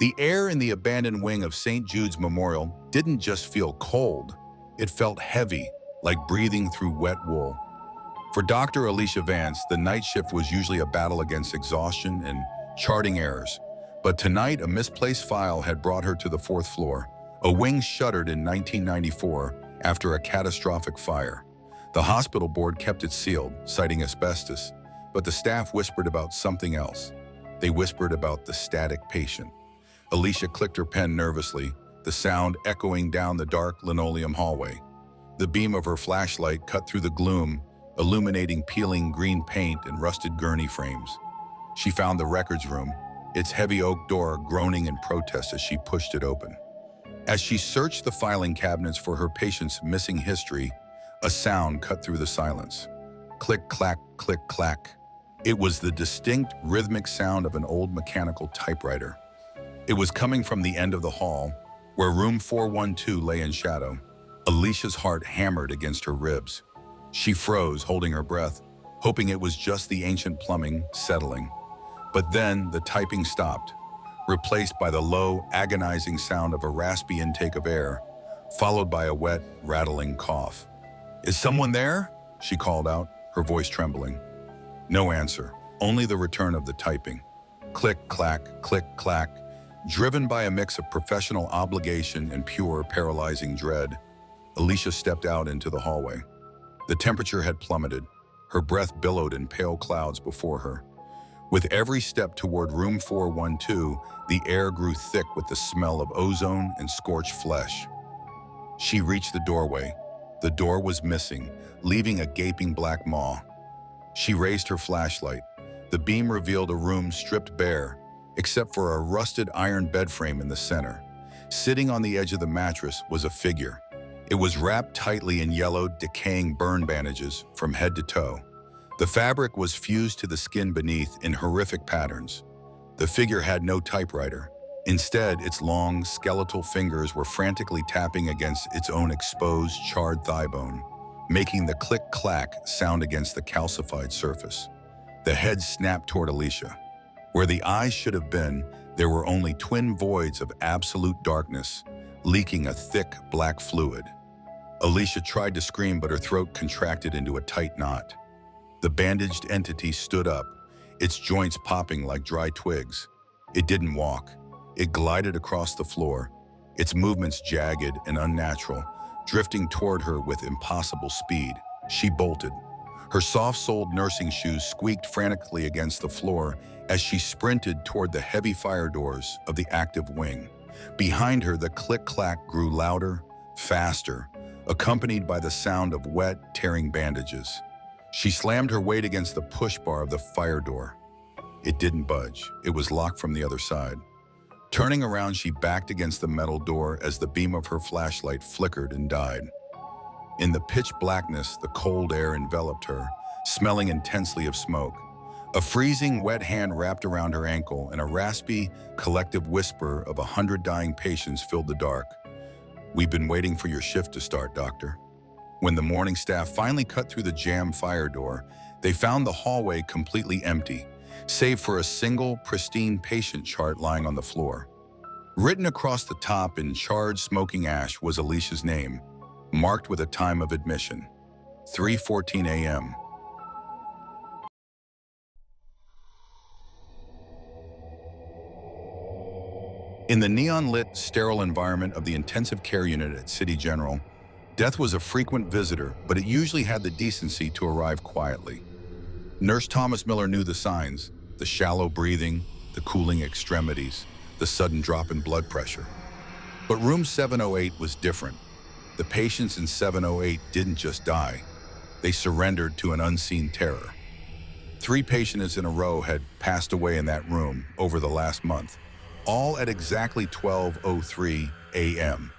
The air in the abandoned wing of St. Jude's Memorial didn't just feel cold, it felt heavy, like breathing through wet wool. For Dr. Alicia Vance, the night shift was usually a battle against exhaustion and charting errors. But tonight, a misplaced file had brought her to the fourth floor. A wing shuttered in 1994 after a catastrophic fire. The hospital board kept it sealed, citing asbestos, but the staff whispered about something else. They whispered about the static patient. Alicia clicked her pen nervously, the sound echoing down the dark linoleum hallway. The beam of her flashlight cut through the gloom, illuminating peeling green paint and rusted gurney frames. She found the records room, its heavy oak door groaning in protest as she pushed it open. As she searched the filing cabinets for her patient's missing history, a sound cut through the silence. Click, clack, click, clack. It was the distinct, rhythmic sound of an old mechanical typewriter. It was coming from the end of the hall, where room 412 lay in shadow. Alicia's heart hammered against her ribs. She froze, holding her breath, hoping it was just the ancient plumbing settling. But then the typing stopped, replaced by the low, agonizing sound of a raspy intake of air, followed by a wet, rattling cough. "Is someone there?" she called out, her voice trembling. No answer, only the return of the typing. Click, clack, click, clack, driven by a mix of professional obligation and pure, paralyzing dread. Alicia stepped out into the hallway. The temperature had plummeted. Her breath billowed in pale clouds before her. With every step toward room 412, the air grew thick with the smell of ozone and scorched flesh. She reached the doorway. The door was missing, leaving a gaping black maw. She raised her flashlight. The beam revealed a room stripped bare, except for a rusted iron bed frame in the center. Sitting on the edge of the mattress was a figure. It was wrapped tightly in yellow, decaying burn bandages from head to toe. The fabric was fused to the skin beneath in horrific patterns. The figure had no typewriter. Instead, its long, skeletal fingers were frantically tapping against its own exposed, charred thigh bone, making the click-clack sound against the calcified surface. The head snapped toward Alicia. Where the eyes should have been, there were only twin voids of absolute darkness, leaking a thick, black fluid. Alicia tried to scream, but her throat contracted into a tight knot. The bandaged entity stood up, its joints popping like dry twigs. It didn't walk. It glided across the floor, its movements jagged and unnatural, drifting toward her with impossible speed. She bolted. Her soft-soled nursing shoes squeaked frantically against the floor as she sprinted toward the heavy fire doors of the active wing. Behind her, the click-clack grew louder, faster, accompanied by the sound of wet, tearing bandages. She slammed her weight against the push bar of the fire door. It didn't budge. It was locked from the other side. Turning around, she backed against the metal door as the beam of her flashlight flickered and died. In the pitch blackness, the cold air enveloped her, smelling intensely of smoke. A freezing, wet hand wrapped around her ankle, and a raspy, collective whisper of 100 dying patients filled the dark. "We've been waiting for your shift to start, doctor." When the morning staff finally cut through the jammed fire door, they found the hallway completely empty, save for a single, pristine patient chart lying on the floor. Written across the top in charred, smoking ash was Alicia's name, marked with a time of admission, 3:14 a.m. In the neon-lit, sterile environment of the intensive care unit at City General, death was a frequent visitor, but it usually had the decency to arrive quietly. Nurse Thomas Miller knew the signs: the shallow breathing, the cooling extremities, the sudden drop in blood pressure. But room 708 was different. The patients in 708 didn't just die. They surrendered to an unseen terror. 3 patients in a row had passed away in that room over the last month, all at exactly 12:03 a.m.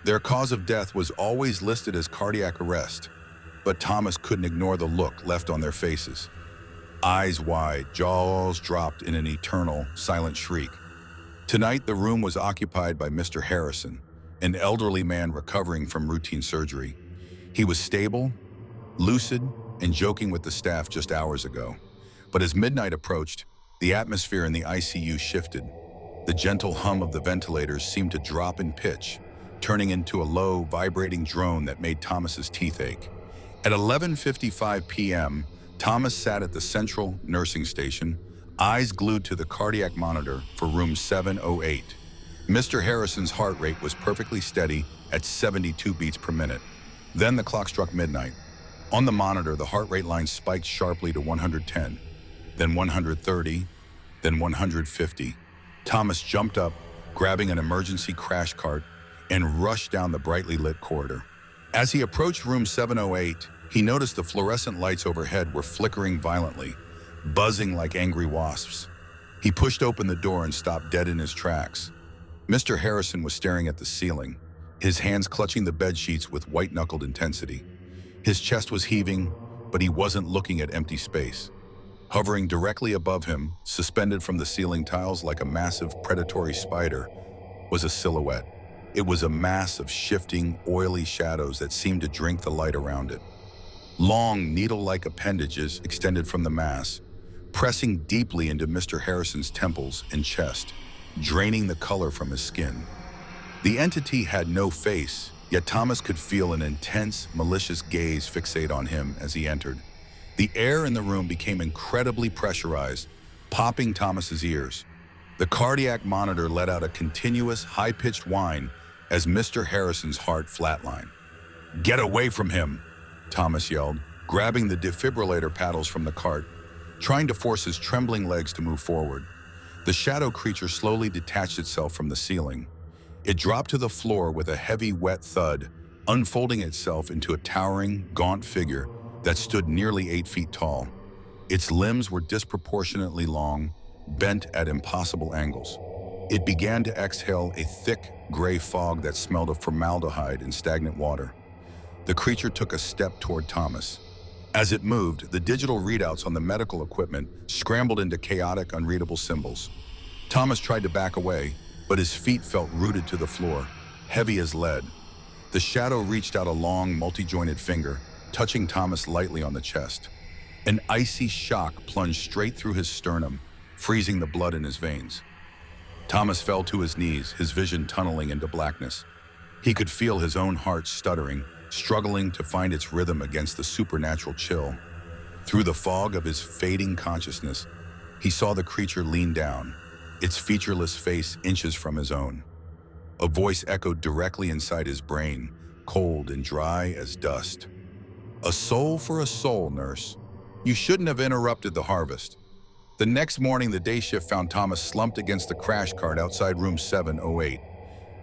Their cause of death was always listed as cardiac arrest, but Thomas couldn't ignore the look left on their faces. Eyes wide, jaws dropped in an eternal, silent shriek. Tonight, the room was occupied by Mr. Harrison, an elderly man recovering from routine surgery. He was stable, lucid, and joking with the staff just hours ago. But as midnight approached, the atmosphere in the ICU shifted. The gentle hum of the ventilators seemed to drop in pitch, turning into a low, vibrating drone that made Thomas's teeth ache. At 11:55 p.m., Thomas sat at the central nursing station, eyes glued to the cardiac monitor for room 708. Mr. Harrison's heart rate was perfectly steady at 72 beats per minute. Then the clock struck midnight. On the monitor, the heart rate line spiked sharply to 110, then 130, then 150. Thomas jumped up, grabbing an emergency crash cart, and rushed down the brightly lit corridor. As he approached room 708, he noticed the fluorescent lights overhead were flickering violently, buzzing like angry wasps. He pushed open the door and stopped dead in his tracks. Mr. Harrison was staring at the ceiling, his hands clutching the bed sheets with white-knuckled intensity. His chest was heaving, but he wasn't looking at empty space. Hovering directly above him, suspended from the ceiling tiles like a massive predatory spider, was a silhouette. It was a mass of shifting, oily shadows that seemed to drink the light around it. Long, needle-like appendages extended from the mass, pressing deeply into Mr. Harrison's temples and chest, draining the color from his skin. The entity had no face, yet Thomas could feel an intense, malicious gaze fixate on him as he entered. The air in the room became incredibly pressurized, popping Thomas's ears. The cardiac monitor let out a continuous, high-pitched whine as Mr. Harrison's heart flatlined. "Get away from him!" Thomas yelled, grabbing the defibrillator paddles from the cart, trying to force his trembling legs to move forward. The shadow creature slowly detached itself from the ceiling. It dropped to the floor with a heavy, wet thud, unfolding itself into a towering, gaunt figure that stood nearly 8 feet tall. Its limbs were disproportionately long, bent at impossible angles. It began to exhale a thick, gray fog that smelled of formaldehyde and stagnant water. The creature took a step toward Thomas. As it moved, the digital readouts on the medical equipment scrambled into chaotic, unreadable symbols. Thomas tried to back away, but his feet felt rooted to the floor, heavy as lead. The shadow reached out a long, multi-jointed finger, touching Thomas lightly on the chest. An icy shock plunged straight through his sternum, freezing the blood in his veins. Thomas fell to his knees, his vision tunneling into blackness. He could feel his own heart stuttering, struggling to find its rhythm against the supernatural chill. Through the fog of his fading consciousness, he saw the creature lean down, its featureless face inches from his own. A voice echoed directly inside his brain, cold and dry as dust. "A soul for a soul, nurse. You shouldn't have interrupted the harvest." The next morning, the day shift found Thomas slumped against the crash cart outside room 708.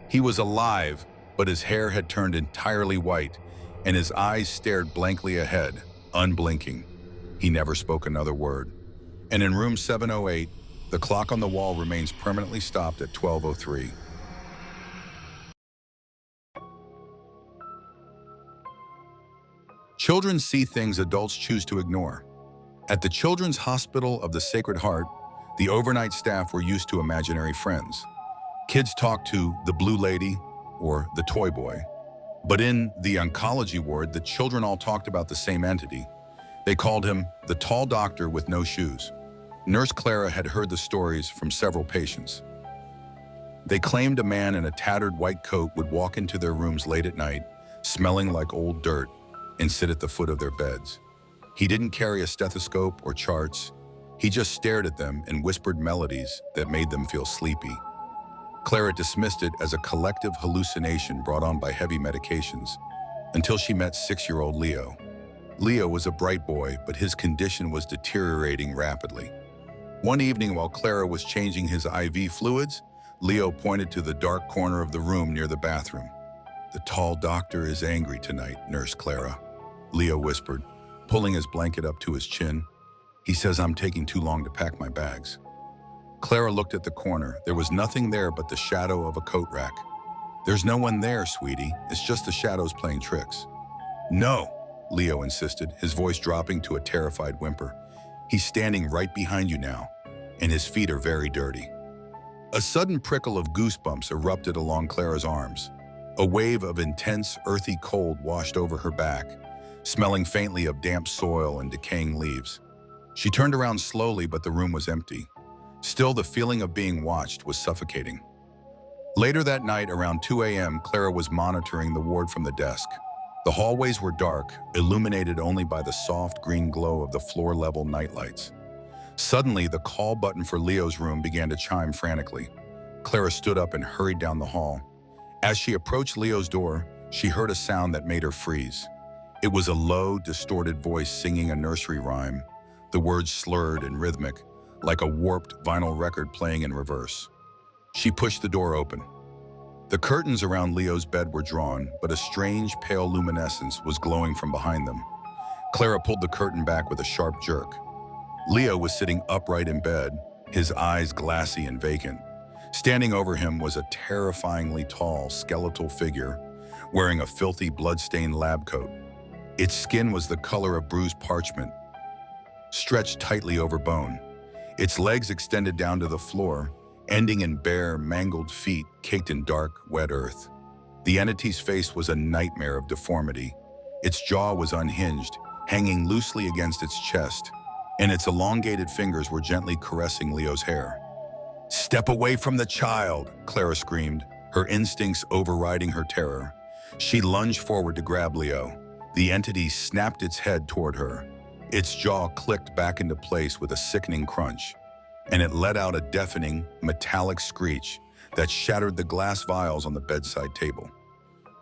He was alive, but his hair had turned entirely white, and his eyes stared blankly ahead, unblinking. He never spoke another word. And in room 708, the clock on the wall remains permanently stopped at 12:03. Children see things adults choose to ignore. At the Children's Hospital of the Sacred Heart, the overnight staff were used to imaginary friends. Kids talked to the Blue Lady or the Toy Boy. But in the oncology ward, the children all talked about the same entity. They called him the tall doctor with no shoes. Nurse Clara had heard the stories from several patients. They claimed a man in a tattered white coat would walk into their rooms late at night, smelling like old dirt, and sit at the foot of their beds. He didn't carry a stethoscope or charts. He just stared at them and whispered melodies that made them feel sleepy. Clara dismissed it as a collective hallucination brought on by heavy medications, until she met 6-year-old Leo. Leo was a bright boy, but his condition was deteriorating rapidly. One evening while Clara was changing his IV fluids, Leo pointed to the dark corner of the room near the bathroom. "The tall doctor is angry tonight, Nurse Clara," Leo whispered, pulling his blanket up to his chin. "He says I'm taking too long to pack my bags." Clara looked at the corner. There was nothing there but the shadow of a coat rack. "There's no one there, sweetie. It's just the shadows playing tricks." "No," Leo insisted, his voice dropping to a terrified whimper. "He's standing right behind you now, and his feet are very dirty." A sudden prickle of goosebumps erupted along Clara's arms. A wave of intense, earthy cold washed over her back, smelling faintly of damp soil and decaying leaves. She turned around slowly, but the room was empty. Still, the feeling of being watched was suffocating. Later that night, around 2 a.m., Clara was monitoring the ward from the desk. The hallways were dark, illuminated only by the soft green glow of the floor-level nightlights. Suddenly, the call button for Leo's room began to chime frantically. Clara stood up and hurried down the hall. As she approached Leo's door, she heard a sound that made her freeze. It was a low, distorted voice singing a nursery rhyme, the words slurred and rhythmic, like a warped vinyl record playing in reverse. She pushed the door open. The curtains around Leo's bed were drawn, but a strange, pale luminescence was glowing from behind them. Clara pulled the curtain back with a sharp jerk. Leo was sitting upright in bed, his eyes glassy and vacant. Standing over him was a terrifyingly tall, skeletal figure, wearing a filthy, blood-stained lab coat. Its skin was the color of bruised parchment, stretched tightly over bone. Its legs extended down to the floor, ending in bare, mangled feet caked in dark, wet earth. The entity's face was a nightmare of deformity. Its jaw was unhinged, hanging loosely against its chest, and its elongated fingers were gently caressing Leo's hair. "Step away from the child," Clara screamed, her instincts overriding her terror. She lunged forward to grab Leo. The entity snapped its head toward her. Its jaw clicked back into place with a sickening crunch, and it let out a deafening, metallic screech that shattered the glass vials on the bedside table.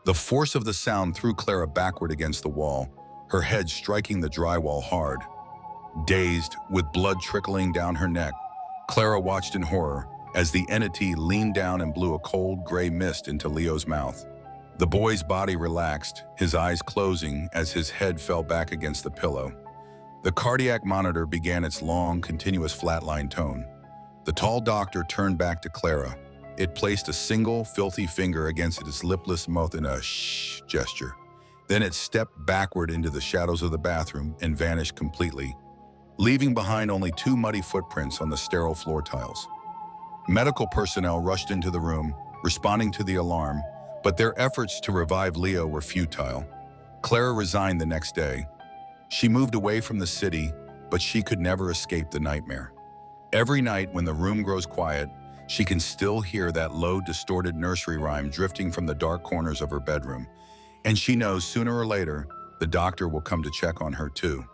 The force of the sound threw Clara backward against the wall, her head striking the drywall hard. Dazed, with blood trickling down her neck, Clara watched in horror as the entity leaned down and blew a cold gray mist into Leo's mouth. The boy's body relaxed, his eyes closing as his head fell back against the pillow. The cardiac monitor began its long, continuous flatline tone. The tall doctor turned back to Clara. It placed a single, filthy finger against its lipless mouth in a shh gesture. Then it stepped backward into the shadows of the bathroom and vanished completely, leaving behind only two muddy footprints on the sterile floor tiles. Medical personnel rushed into the room, responding to the alarm, but their efforts to revive Leo were futile. Clara resigned the next day. She moved away from the city, but she could never escape the nightmare. Every night when the room grows quiet, she can still hear that low, distorted nursery rhyme drifting from the dark corners of her bedroom, and she knows sooner or later the doctor will come to check on her too.